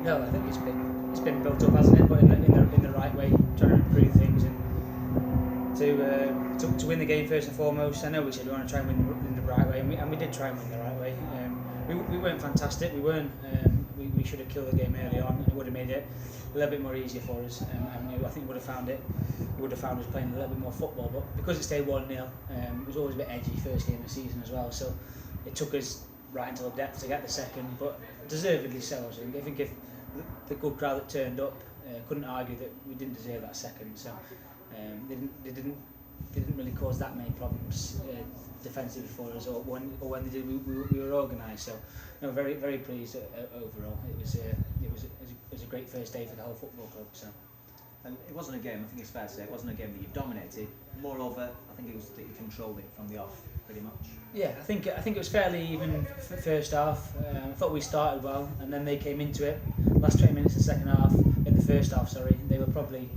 No, I think it's been built up, hasn't it? But in the right way, trying to improve things and to win the game first and foremost. I know we said we want to try and win in the right way, and we did try and win the right way. We weren't fantastic. We weren't. We should have killed the game early on. It would have made it a little bit more easier for us. And I think we would have found it. We would have found us playing a little bit more football. But because it stayed 1-0, it was always a bit edgy first game of the season as well. So it took us right until the depth to get the second, but deservedly so. I think if the good crowd that turned up couldn't argue that we didn't deserve that second. So they didn't really cause that many problems defensively for us, or when they did, we were organised. So, no, very very pleased overall. It was a great first day for the whole football club. So. And it wasn't a game, I think it's fair to say, it wasn't a game that you dominated. Moreover, I think it was that you controlled it from the off, pretty much. Yeah, I think it was fairly even first half. I thought we started well, and then they came into it. Last 20 minutes of the second half, in the first half, sorry, they were probably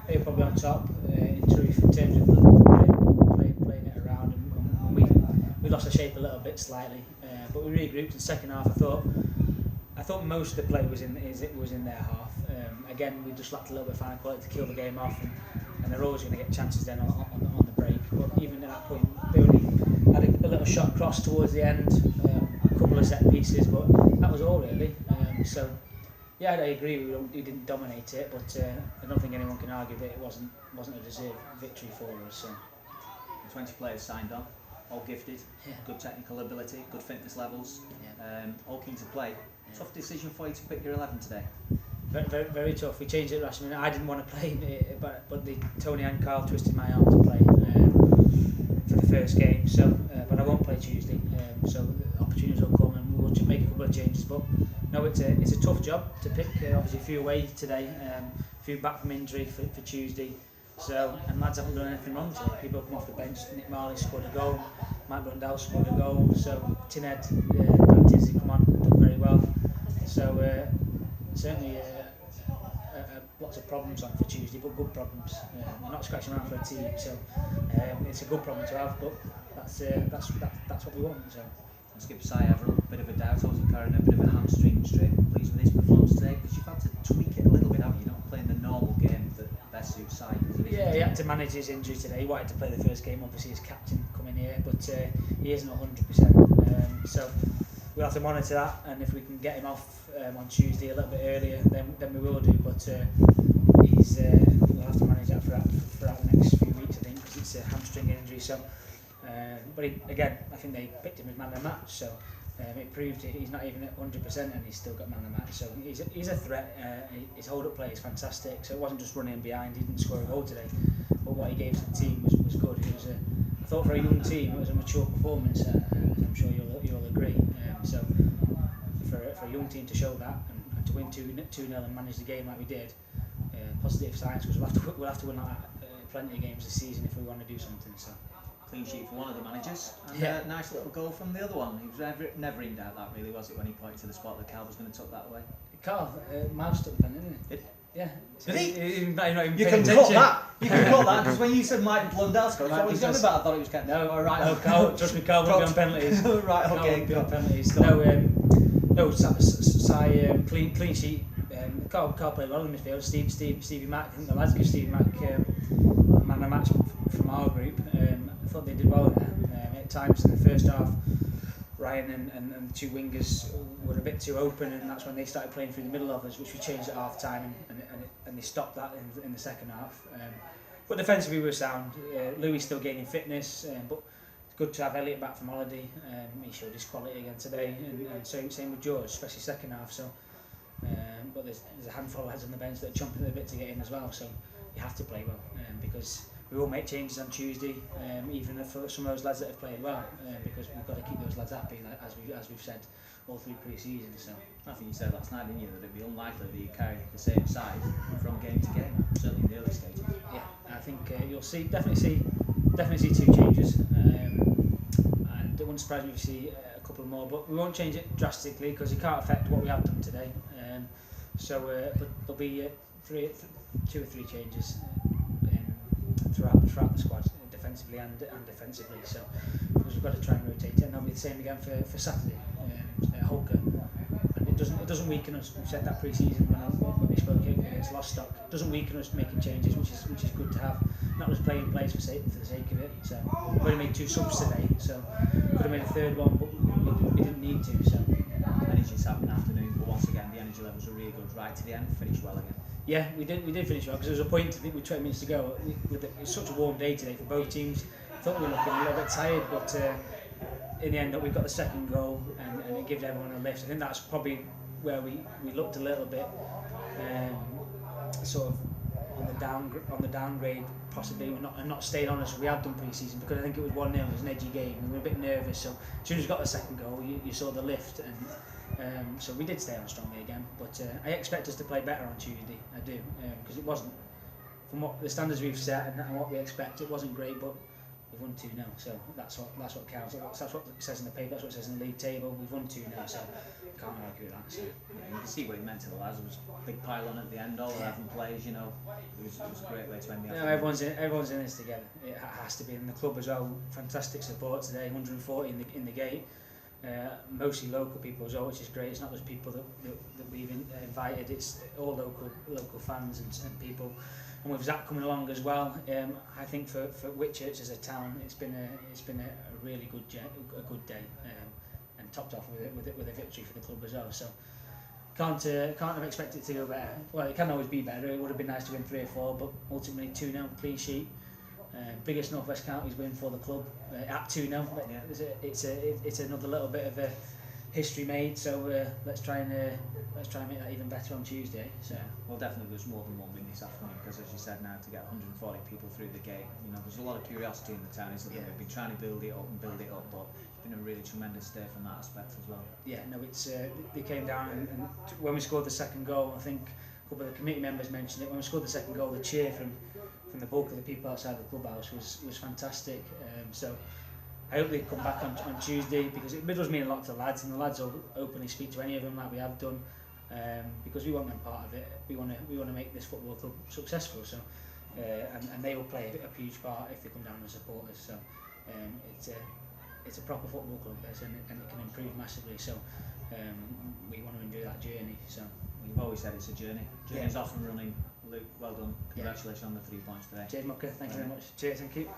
on top in truth in terms of playing it around, and we lost our shape a little bit slightly, but we regrouped in the second half. I thought most of the play was in their half. Again, we just lacked a little bit of final quality to kill the game off, and they're always going to get chances then on the break. But even at that point, they only had a little shot cross towards the end, a couple of set pieces, but that was all really. So yeah, I agree. We didn't dominate it, but I don't think anyone can argue that it wasn't a deserved victory for us. So. 20 players signed on, all gifted, good technical ability, good fitness levels, all keen to play. Tough decision for you to pick your 11 today. Very, very tough. We changed it last minute. I didn't want to play, but Tony and Carl twisted my arm to play for the first game. So, but I won't play Tuesday. So the opportunities will come, and we'll make a couple of changes. But no, it's a tough job to pick. Obviously, a few away today, a few back from injury for Tuesday. So, and lads haven't done anything wrong today. People come off the bench. Nick Marley scored a goal. Mike Blundell scored a goal. So Tinhead, Tinsley come on and done very well. So certainly lots of problems on for Tuesday, but good problems. We're not scratching around for a team, so it's a good problem to have. But that's what we want. So. Skipper Si have a bit of a doubt, also carrying a bit of a hamstring strain. Pleased with his performance today, because you've had to tweak it a little bit, haven't you? Not playing the normal game that best suits Si. Yeah, he had to manage his injury today. He wanted to play the first game, obviously, as captain coming here, but he isn't 100%. So we'll have to monitor that, and if we can get him off on Tuesday a little bit earlier, then we will do. But we'll have to manage that throughout the next few weeks, I think, because it's a hamstring injury. So. But again, I think they picked him as man of the match, so it proved he's not even at 100% and he's still got man of the match. So he's a threat. His hold-up play is fantastic. So it wasn't just running behind. He didn't score a goal today, but what he gave to the team was good. I thought for a young team it was a mature performance. I'm sure you'll agree. So for a young team to show that and to win 2-0 and manage the game like we did, positive signs, because we'll have to win like that, plenty of games this season if we want to do something. So. Clean sheet for one of the managers, and a nice little goal from the other one. He was never in doubt, that really, was it, when he pointed to the spot that Carl was going to tuck that away? Carl, Miles took the pen, didn't he? Did? Yeah. Did he? Not even you can cut that. You can cut that, because when you said Mike Blundell scored, I thought it was Ken. No, alright, no, Carl, trust me, Carl won't be on penalties. Right, okay. Carl won't be on penalties. No, clean sheet. Carl played well in the midfield. Stevie Mack, I think the lads give Stevie Mack man of the match from our group. I thought they did well there. At times in the first half, Ryan and the two wingers were a bit too open, and that's when they started playing through the middle of us, which we changed at half time, and they stopped that in the second half. But defensively we were sound. Louis still gaining fitness, but it's good to have Elliot back from holiday. He showed his quality again today, and same with George, especially second half. So, but there's a handful of lads on the bench that are chomping at the bit to get in as well. So you have to play well, because we will make changes on Tuesday, even for some of those lads that have played well, because we've got to keep those lads happy, as we've said all through pre-season. So I think you said last night, didn't you, that it'd be unlikely that you carry the same side from game to game, certainly in the early stages. Yeah, I think you'll definitely see two changes, and it wouldn't surprise me if you see a couple more, but we won't change it drastically because it can't affect what we have done today. But there'll be 2 or 3 changes throughout the squad, defensively and defensively. So because we've got to try and rotate it, and that'll be the same again for Saturday. Holker, and doesn't weaken us. We've said that pre-season when we spoke against Lostock. It doesn't weaken us making changes, which is good to have. Not just playing plays for the sake of it. So we've only made 2 subs today, so could have made a third one, but we didn't need to. So energy Saturday afternoon, but once again the energy levels were really good right to the end. Finished well again. Yeah, we did finish well because there was a point, I think, with 20 minutes to go. It was such a warm day today for both teams. I thought we were looking a little bit tired, but in the end we got the second goal and it gave everyone a lift. I think that's probably where we looked a little bit sort of on the downgrade, possibly. We're not staying on as we have done pre-season, because I think it was 1-0, it was an edgy game and we were a bit nervous, so as soon as we got the second goal you saw the lift, and so we did stay on strongly again, but I expect us to play better on Tuesday. I do, because it wasn't, from what the standards we've set and what we expect, it wasn't great, but we've won 2-0, so that's what counts. That's what it says in the paper, that's what it says in the league table. We've won 2-0, so can't argue with that. So. Yeah, you can see what it meant to the lads. It was a big pile on at the end, all 11 players, you know. It was a great way to end the afternoon. Everyone's in this together. It has to be in the club as well. Fantastic support today, 140 in the gate. Mostly local people as well, which is great. It's not just people that we've invited, it's all local fans and people. And with Zach coming along as well, I think for Whitchurch as a town, it's been a really good day, and topped off with a victory for the club as well. So can't have expected it to go better. Well, it can always be better. It would have been nice to win 3 or 4, but ultimately 2-0 clean sheet. Biggest North West Counties win for the club at 2-0. Yeah. It's another little bit of a history made. So let's try and make that even better on Tuesday. So well, definitely there's more than one win this afternoon, because as you said, now to get 140 people through the gate, you know, there's a lot of curiosity in the town, isn't there? We've been trying to build it up, but it's been a really tremendous day from that aspect as well. Yeah, no, it's they came down and when we scored the second goal, I think a couple of the committee members mentioned it. When we scored the second goal, the cheer from the bulk of the people outside the clubhouse was fantastic. So I hope they come back on Tuesday, because it does mean a lot to the lads, and the lads will openly speak to any of them like we have done, because we want them part of it. We want to make this football club successful. So and they will play a huge part if they come down as supporters. So it's a proper football club, and it can improve massively. So we want to enjoy that journey. So you've always said it's a journey. Journey's often running. Luke, well done. Congratulations on the 3 points today. Cheers, Mucker. Thank you very much. Cheers, thank you.